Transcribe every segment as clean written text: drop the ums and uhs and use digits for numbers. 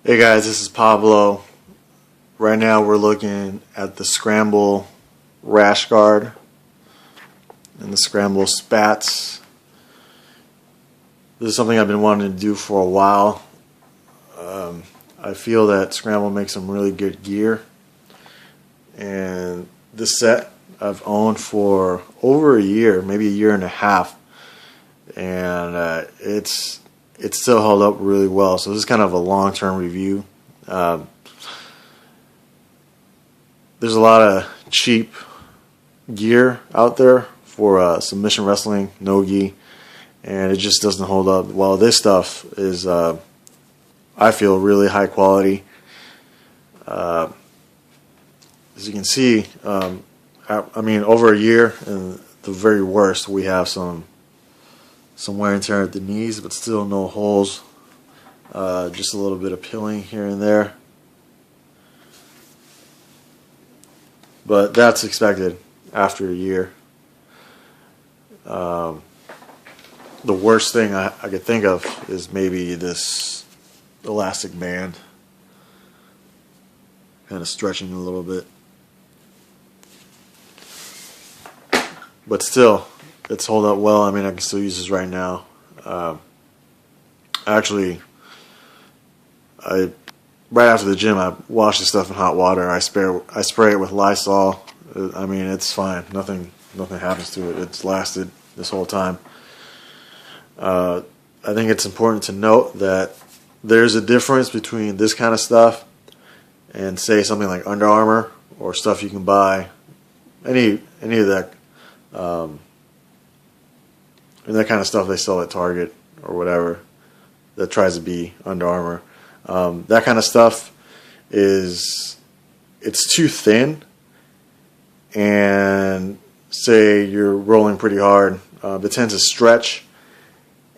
Hey guys, this is Pablo. Right now we're looking at the Scramble Rashguard and the Scramble Spats. This is something I've been wanting to do for a while. I feel that Scramble makes some really good gear, and this set I've owned for over a year, maybe a year and a half, and it's still held up really well. So this is kind of a long-term review. There's a lot of cheap gear out there for submission wrestling, no-gi, and it just doesn't hold up. Well, this stuff is, I feel, really high quality. As you can see, I mean, over a year, and the very worst, we have some wear and tear at the knees, but still no holes. Just a little bit of pilling here and there. But that's expected after a year. The worst thing I could think of is maybe this elastic band kind of stretching a little bit. But still, it's held up well. I mean, I can still use this right now. Actually, right after the gym, I wash the stuff in hot water. I spray it with Lysol. I mean, it's fine. Nothing happens to it. It's lasted this whole time. I think it's important to note that there's a difference between this kind of stuff and, say, something like Under Armour or stuff you can buy. Any of that. And that kind of stuff they sell at Target or whatever that tries to be Under Armour. That kind of stuff it's too thin, and say you're rolling pretty hard, it tends to stretch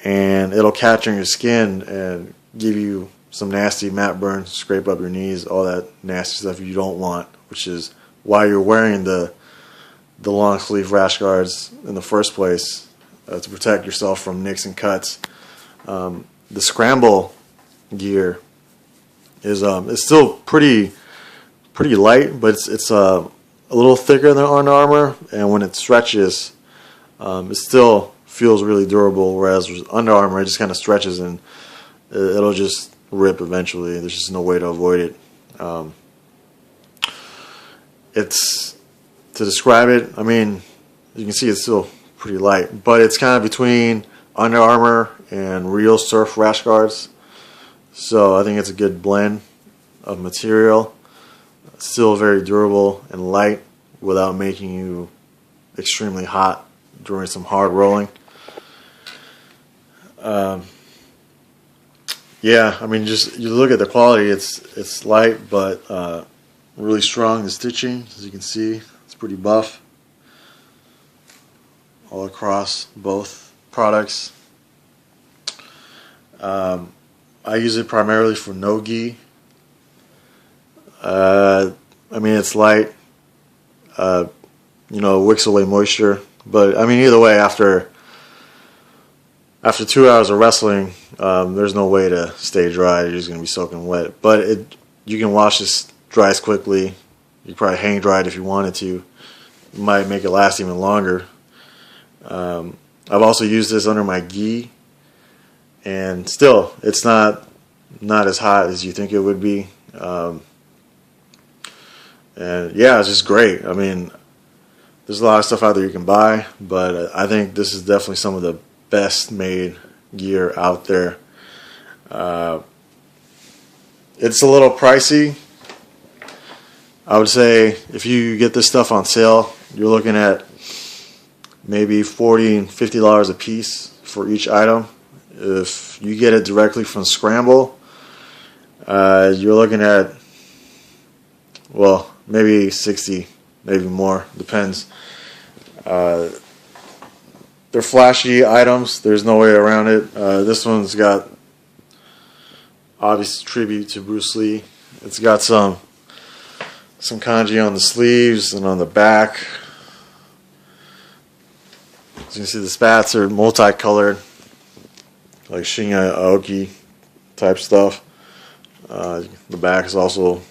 and it'll catch on your skin and give you some nasty mat burns, scrape up your knees, all that nasty stuff you don't want, which is why you're wearing the long sleeve rash guards in the first place, to protect yourself from nicks and cuts. The Scramble gear is still pretty light, but it's a little thicker than Under Armour, and when it stretches, it still feels really durable. Whereas with Under Armour, it just kind of stretches and it'll just rip eventually. There's just no way to avoid it. To describe it, I mean, you can see it's still pretty light, but it's kind of between Under Armour and real surf rash guards. So I think it's a good blend of material. It's still very durable and light without making you extremely hot during some hard rolling. Yeah, I mean, just you look at the quality. It's light, but really strong. The stitching, as you can see, it's pretty buff all across both products. I use it primarily for no-gi. I mean, it's light. It wicks away moisture. But I mean, either way, after 2 hours of wrestling, there's no way to stay dry. You're just gonna be soaking wet. But you can wash this Dries Quickly. You could probably hang dry it if you wanted to. It might make it last even longer. I've also used this under my gi, and still, it's not as hot as you think it would be. And yeah, it's just great. I mean, there's a lot of stuff out there you can buy, but I think this is definitely some of the best made gear out there. It's a little pricey. I would say if you get this stuff on sale, you're looking at maybe $40 and $50 a piece for each item. If you get it directly from Scramble, you're looking at, well, maybe 60, maybe more, depends. They're flashy items. There's no way around it. This one's got obvious tribute to Bruce Lee. It's got some kanji on the sleeves and on the back. As you can see, the spats are multicolored, like Shinya Aoki type stuff. The back is also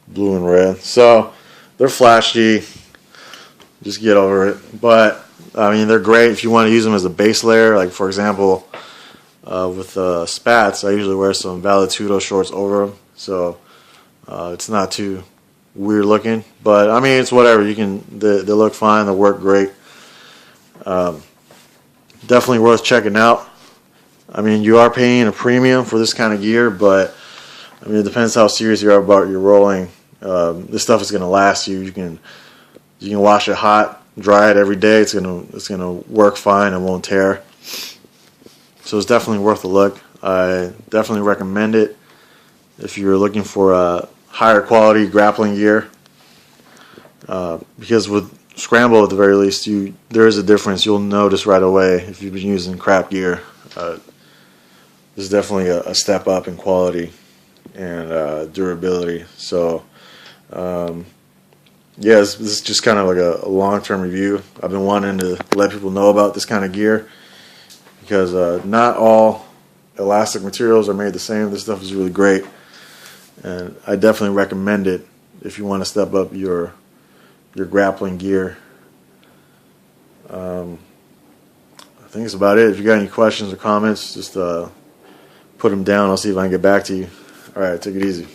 blue and red. So they're flashy. Just get over it. But I mean, they're great if you want to use them as a base layer. Like for example, with Spats, I usually wear some Valetudo shorts over them, so it's not too weird looking. But I mean, it's whatever. You can. They look fine. They work great. Definitely worth checking out. I mean, you are paying a premium for this kind of gear, but I mean, it depends how serious you are about your rolling. This stuff is going to last you. You can wash it hot, dry it every day. It's gonna work fine and won't tear. So it's definitely worth a look. I definitely recommend it if you're looking for a higher quality grappling gear. Because with Scramble, at the very least, there is a difference. You'll notice right away if you've been using crap gear. There's definitely a step up in quality and durability. So, yeah, this is just kind of like a long-term review. I've been wanting to let people know about this kind of gear because not all elastic materials are made the same. This stuff is really great, and I definitely recommend it if you want to step up your grappling gear. I think that's about it. If you got any questions or comments, just put them down. I'll see if I can get back to you. All right, take it easy.